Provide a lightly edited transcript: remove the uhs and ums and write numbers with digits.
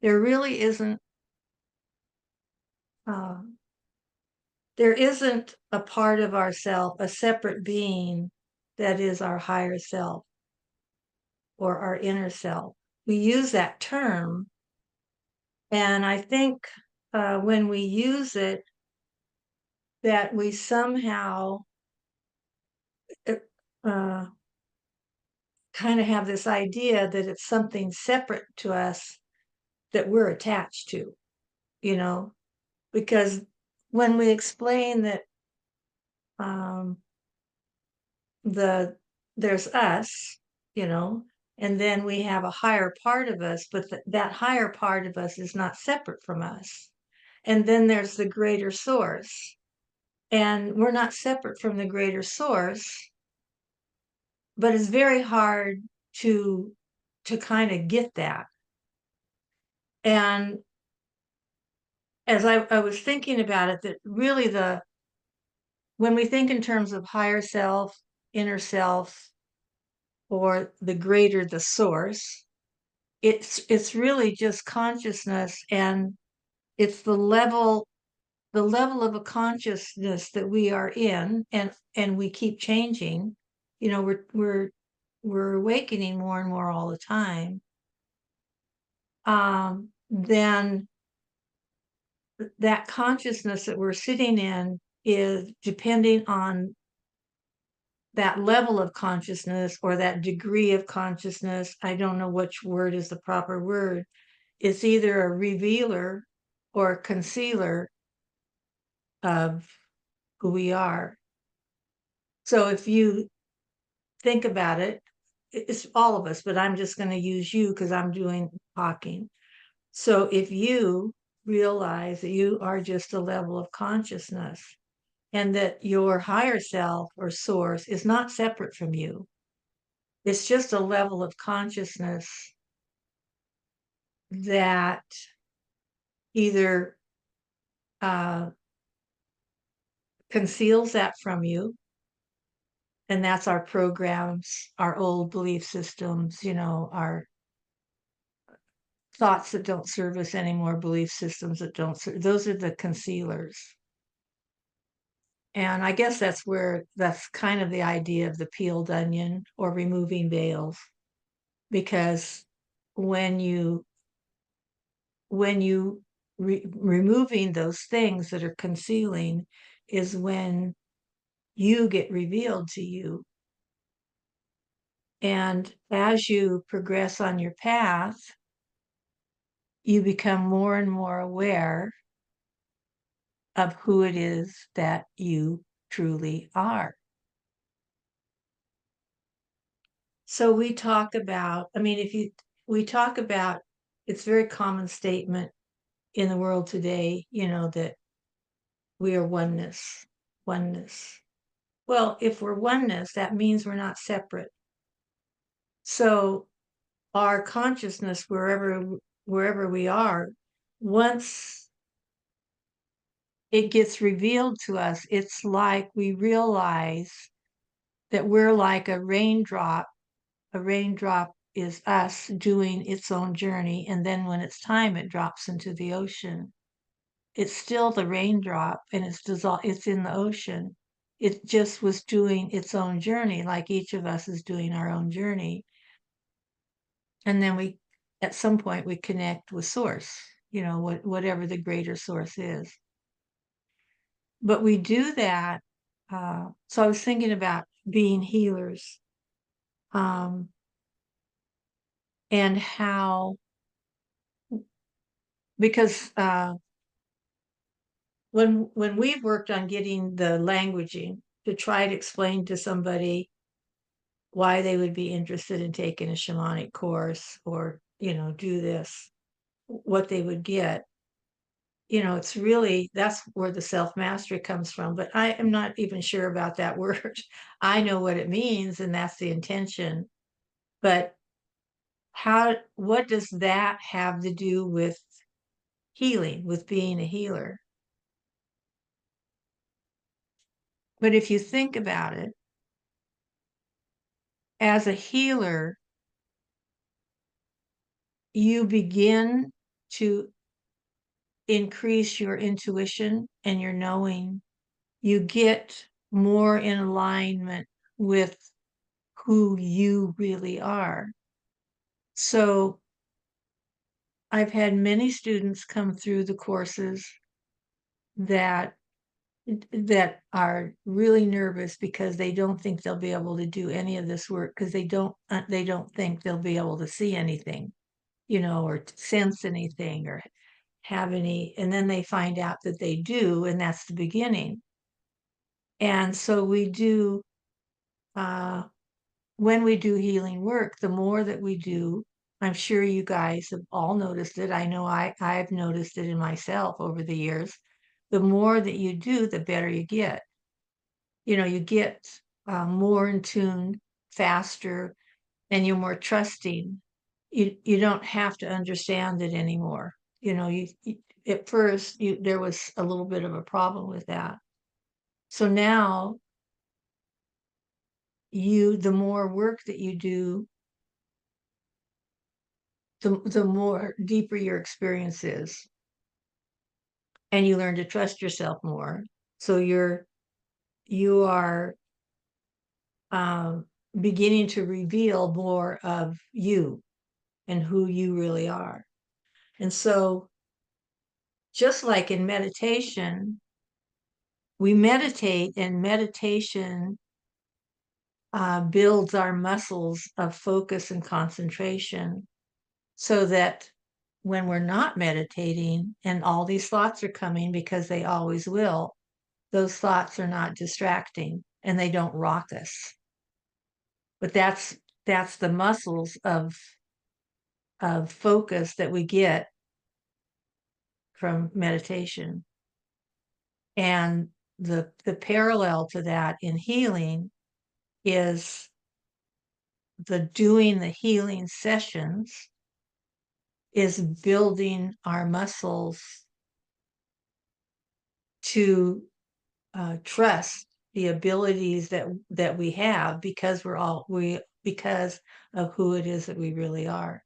there really isn't uh, there isn't a part of ourself, a separate being that is our higher self or our inner self. We use that term, and I think when we use it, that we somehow uh, kind of have this idea that it's something separate to us that we're attached to, you know, because when we explain that um, the there's us, you know, and then we have a higher part of us, but that higher part of us is not separate from us. And then there's the greater source, and we're not separate from the greater source, but it's very hard to kind of get that. And as I was thinking about it, that really when we think in terms of higher self, inner self, or the greater the source, it's really just consciousness, and it's the level of a consciousness that we are in, and we keep changing. You know, we're awakening more and more all the time. Then that consciousness that we're sitting in is depending on that level of consciousness or that degree of consciousness. I don't know which word is the proper word. It's either a revealer or a concealer of who we are. So if you think about it, it's all of us, but I'm just going to use you because I'm doing talking. So if you realize that you are just a level of consciousness and that your higher self or source is not separate from you, it's just a level of consciousness that either uh, conceals that from you, and that's our programs, our old belief systems, you know, our thoughts that don't serve us anymore, belief systems that don't serve, those are the concealers. And I guess that's kind of the idea of the peeled onion or removing veils, because when you removing those things that are concealing is when you get revealed to you. And as you progress on your path, you become more and more aware of who it is that you truly are. So we talk about, I mean, we talk about, it's a very common statement in the world today, you know, that we are oneness, oneness. Well, if we're oneness, that means we're not separate. So our consciousness, wherever we are, once it gets revealed to us, it's like we realize that we're like a raindrop. A raindrop is us doing its own journey, and then when it's time, it drops into the ocean. It's still the raindrop, and it's in the ocean. It just was doing its own journey, like each of us is doing our own journey. And then at some point, we connect with source, you know, whatever the greater source is. But we do that. So I was thinking about being healers, and how, because when we've worked on getting the languaging to try to explain to somebody why they would be interested in taking a shamanic course or, you know, do this, what they would get, you know, it's really, that's where the self-mastery comes from. But I am not even sure about that word. I know what it means, and that's the intention. But what does that have to do with healing, with being a healer? But if you think about it, as a healer, you begin to increase your intuition and your knowing. You get more in alignment with who you really are. So I've had many students come through the courses that that are really nervous because they don't think they'll be able to do any of this work because they don't think they'll be able to see anything, or sense anything or have any, and then they find out that they do, and that's the beginning. And so we do, when we do healing work, the more that we do, I'm sure you guys have all noticed it. I know I've noticed it in myself over the years. The more that you do, the better you get. You get more in tune, faster, and you're more trusting. You don't have to understand it anymore. You at first there was a little bit of a problem with that. So now the more work that you do, the more deeper your experience is, and you learn to trust yourself more. So you are beginning to reveal more of you and who you really are. And so, just like in meditation, we meditate, and meditation builds our muscles of focus and concentration so that when we're not meditating and all these thoughts are coming, because they always will, those thoughts are not distracting and they don't rock us. But that's the muscles of focus that we get from meditation. And the parallel to that in healing is doing the healing sessions is building our muscles to trust the abilities that we have because because of who it is that we really are.